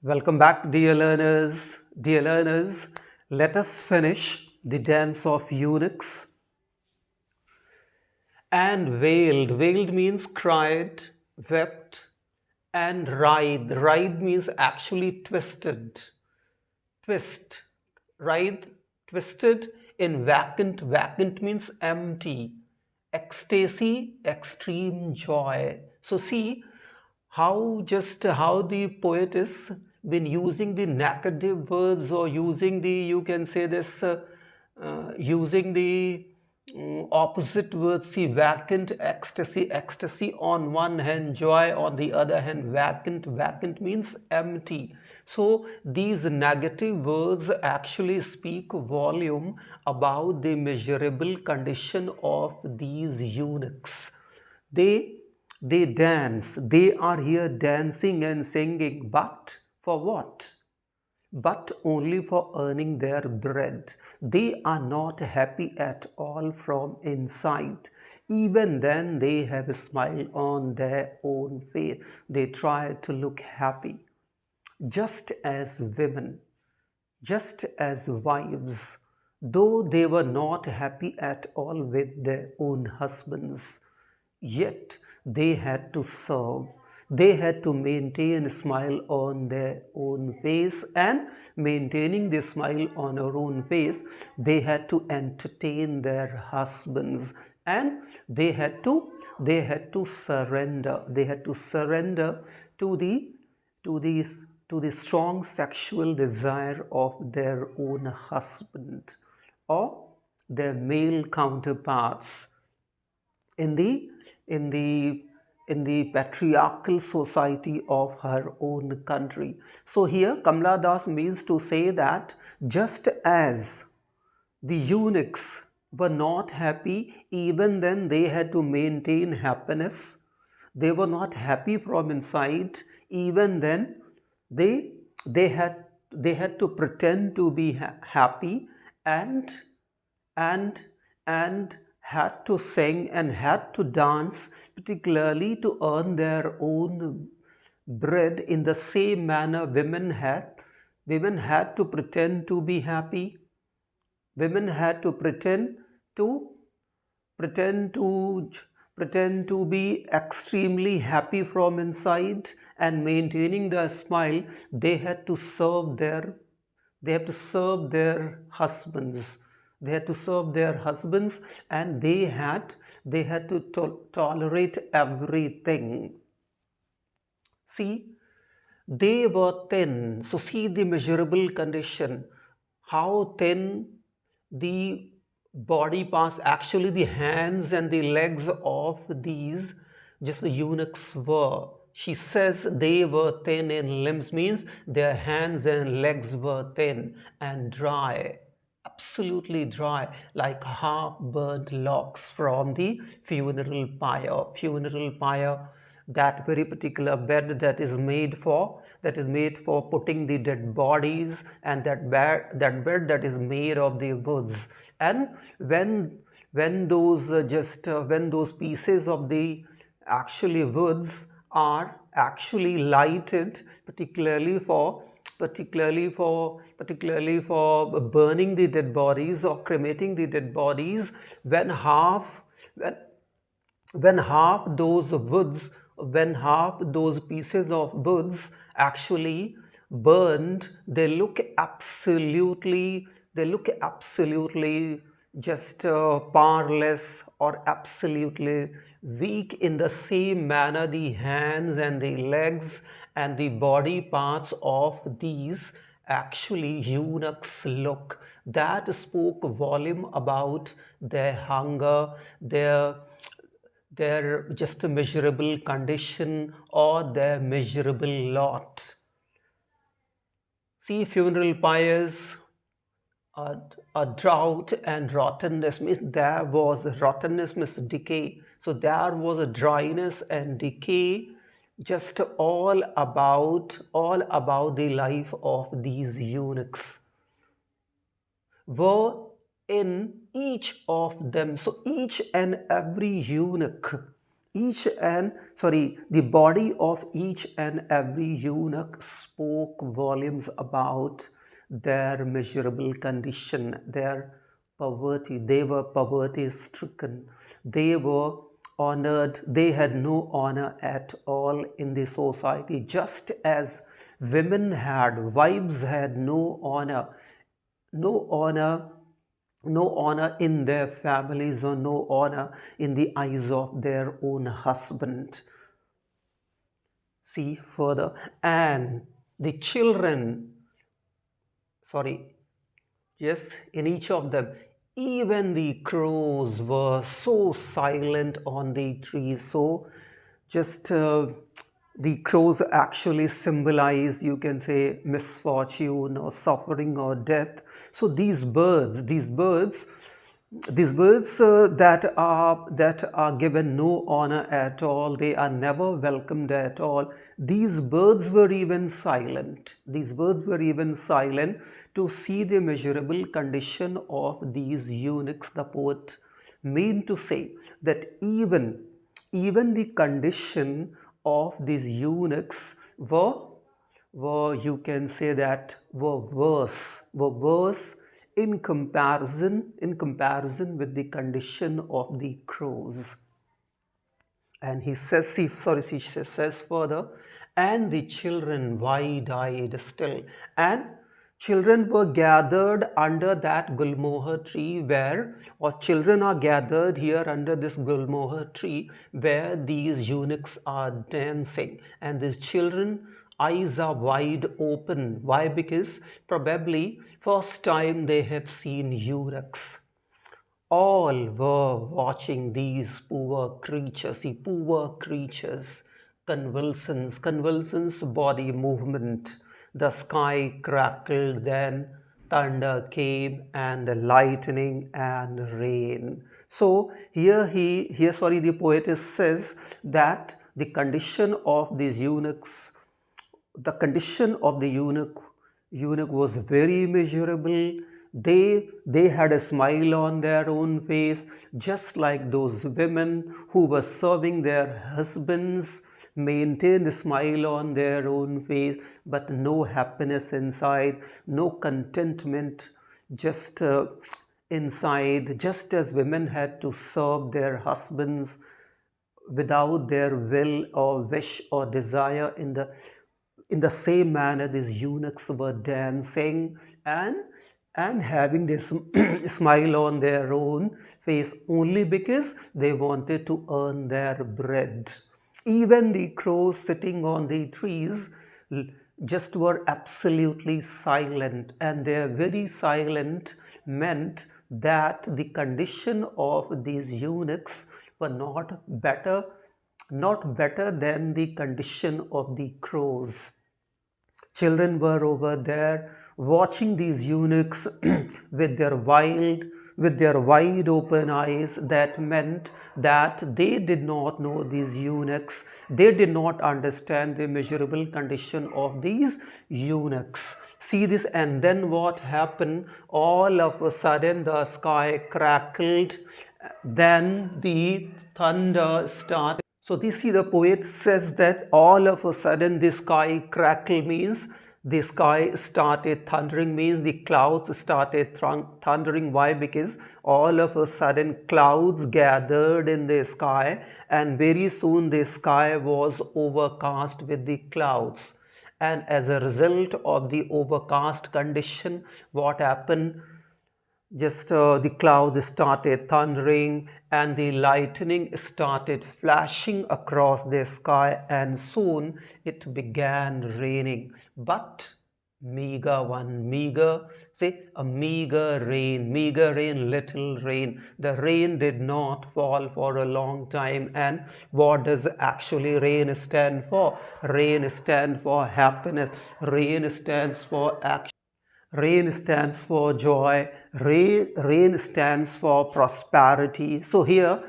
Welcome back, dear learners. Dear learners, let us finish the Dance of Eunuchs and wailed. Wailed means cried, wept, and writhed. Writhed means actually twisted. Twist. Writhed, twisted in vacant. Vacant means empty. Ecstasy, extreme joy. So see, how the poet is been using the negative words or using the you can say this using the opposite words. See, vacant, ecstasy on one hand, joy on the other hand. Vacant means empty. So these negative words actually speak volume about the miserable condition of these eunuchs. They dance, they are here dancing and singing, but for what? But only for earning their bread. They are not happy at all from inside. Even then, they have a smile on their own face. They try to look happy. Just as women, just as wives, though they were not happy at all with their own husbands, yet they had to serve. They had to maintain a smile on their own face, and maintaining the smile on our own face, they had to entertain their husbands, and they had to surrender. They had to surrender to the strong sexual desire of their own husband or their male counterparts in the in the in the patriarchal society of her own country. So here Kamla Das means to say that just as the eunuchs were not happy, even then they had to maintain happiness. They were not happy from inside, even then they they had they had to pretend to be happy, and and and had to sing and had to dance, particularly to earn their own bread. In the same manner, women had to pretend to be happy. Women had to to pretend to pretend to be extremely happy from inside and maintaining the smile. They have to serve their husbands. They had to serve their husbands, and they had to tolerate everything. See, they were thin. So see the measurable condition. How thin the body parts, actually the hands and the legs of these just the eunuchs were. She says they were thin in limbs, means their hands and legs were thin and dry, absolutely dry, like half burnt logs from the funeral pyre. Funeral pyre, that very particular bed that is made for putting the dead bodies, and that bed that is made of the woods. And when those pieces of the actually woods are actually lighted, particularly for burning the dead bodies or cremating the dead bodies, when half when when half those woods when half those pieces of woods actually burned, they look absolutely just powerless or absolutely weak. In the same manner, the hands and the legs and the body parts of these actually eunuchs look. That spoke volume about their hunger, their just a measurable condition or their measurable lot. See, funeral pyres, a drought and rottenness, means there was rottenness, means decay. So there was a dryness and decay, just all about the life of these eunuchs were in each of them. So each and every eunuch The body of each and every eunuch spoke volumes about their miserable condition, their poverty. They were poverty stricken. They were honored. They had no honor at all in the society, just as women had, wives had no honor no honor in their families, or no honor in the eyes of their own husband. See further, and the children, sorry, yes, in each of them, even the crows were so silent on the trees. So just the crows actually symbolize, you can say, misfortune or suffering or death. So these birds that are given no honor at all, they are never welcomed at all. These birds were even silent. These birds were even silent to see the miserable condition of these eunuchs. The poet mean to say that even the condition of these eunuchs were, you can say, that were worse in comparison with the condition of the crows. And he says, she says further, and the children wide-eyed still, and children were gathered under that gulmohar tree or children are gathered here under this gulmohar tree where these eunuchs are dancing, and these children eyes are wide open. Why? Because probably first time they have seen eunuchs. All were watching these poor creatures, convulsions, body movement. The sky crackled, then thunder came, and lightning and rain. So the poetess says that the condition of these eunuchs, the condition of the eunuch was very miserable. They had a smile on their own face, just like those women who were serving their husbands maintained a smile on their own face, but no happiness inside, no contentment, just inside, just as women had to serve their husbands without their will or wish or desire. In the same manner, these eunuchs were dancing and having this smile on their own face only because they wanted to earn their bread. Even the crows sitting on the trees just were absolutely silent, and their very silent meant that the condition of these eunuchs were not better than the condition of the crows. Children were over there watching these eunuchs with their wide open eyes. That meant that they did not know these eunuchs. They did not understand the miserable condition of these eunuchs. See this, and then what happened? All of a sudden the sky crackled, then the thunder started. So the poet says that all of a sudden the sky crackled means the sky started thundering, means the clouds started thundering. Why? Because all of a sudden clouds gathered in the sky, and very soon the sky was overcast with the clouds. And as a result of the overcast condition, what happened? Just the clouds started thundering, and the lightning started flashing across the sky, and soon it began raining. But a meager rain, little rain. The rain did not fall for a long time. And what does actually rain stand for? Rain stands for happiness. Rain stands for action. Rain stands for joy. Rain stands for prosperity. So here,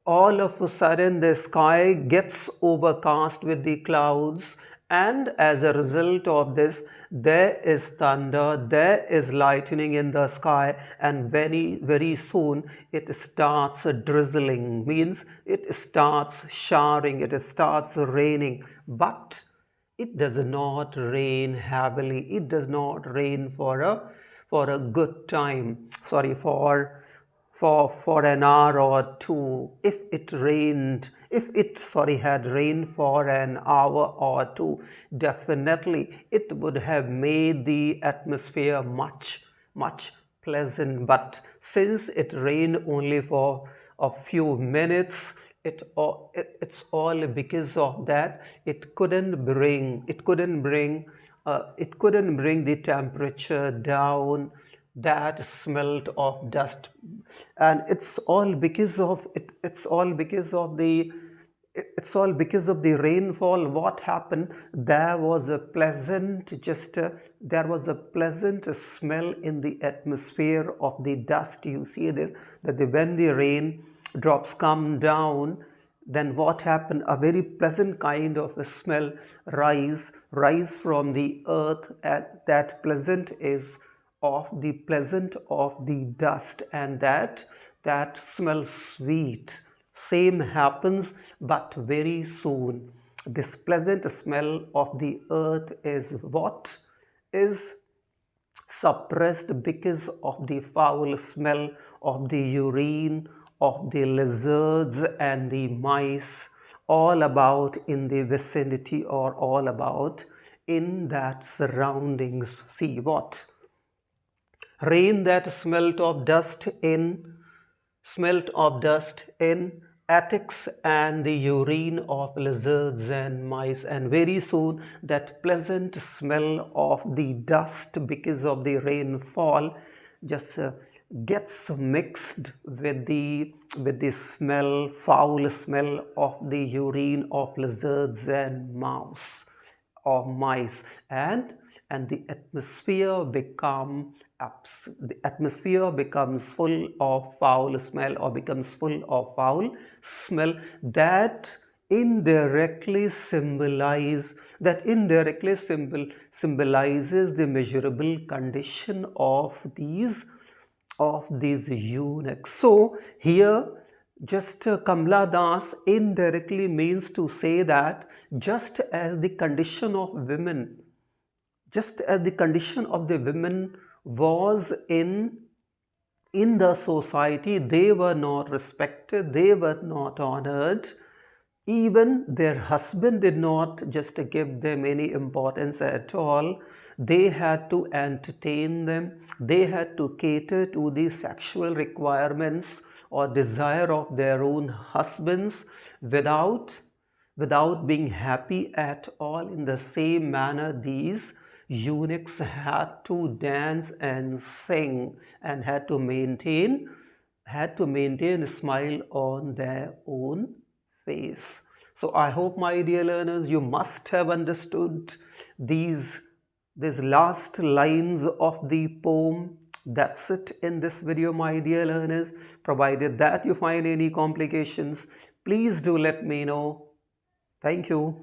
all of a sudden, the sky gets overcast with the clouds, And as a result of this, there is thunder, there is lightning in the sky, and very soon it starts drizzling, means it starts showering, it starts raining. But it does not rain heavily, it does not rain for a good time, sorry, for an hour or two. If it rained, if it sorry had rained for an hour or two, definitely it would have made the atmosphere much pleasant. But since it rained only for a few minutes, it's all because of that. It couldn't bring the temperature down, that smelt of dust. And it's all because of it, it's all because of the rainfall. What happened, there was a pleasant smell in the atmosphere of the dust. You see this, that when the rain drops come down, then what happened, a very pleasant kind of a smell rise from the earth, and that pleasant is pleasant of the dust, and that smells sweet. Same happens, but very soon this pleasant smell of the earth is what is suppressed because of the foul smell of the urine of the lizards and the mice all about in the vicinity, or all about in that surroundings. See what? Rain that smelt of dust in attics, and the urine of lizards and mice, and very soon that pleasant smell of the dust because of the rainfall just gets mixed with the foul smell of the urine of lizards and mouse or mice, and the atmosphere becomes full of foul smell, or becomes full of foul smell that indirectly symbolizes the miserable condition of these eunuchs. So here just Kamla Das indirectly means to say that just as the condition of the women was in the society, they were not respected, they were not honored. Even their husband did not just give them any importance at all. They had to entertain them, they had to cater to the sexual requirements or desire of their own husbands without being happy at all. In the same manner, these eunuchs had to dance and sing, and had to maintain a smile on their own face. So I hope, my dear learners, you must have understood these last lines of the poem. That's it in this video, my dear learners. Provided that you find any complications, please do let me know. Thank you.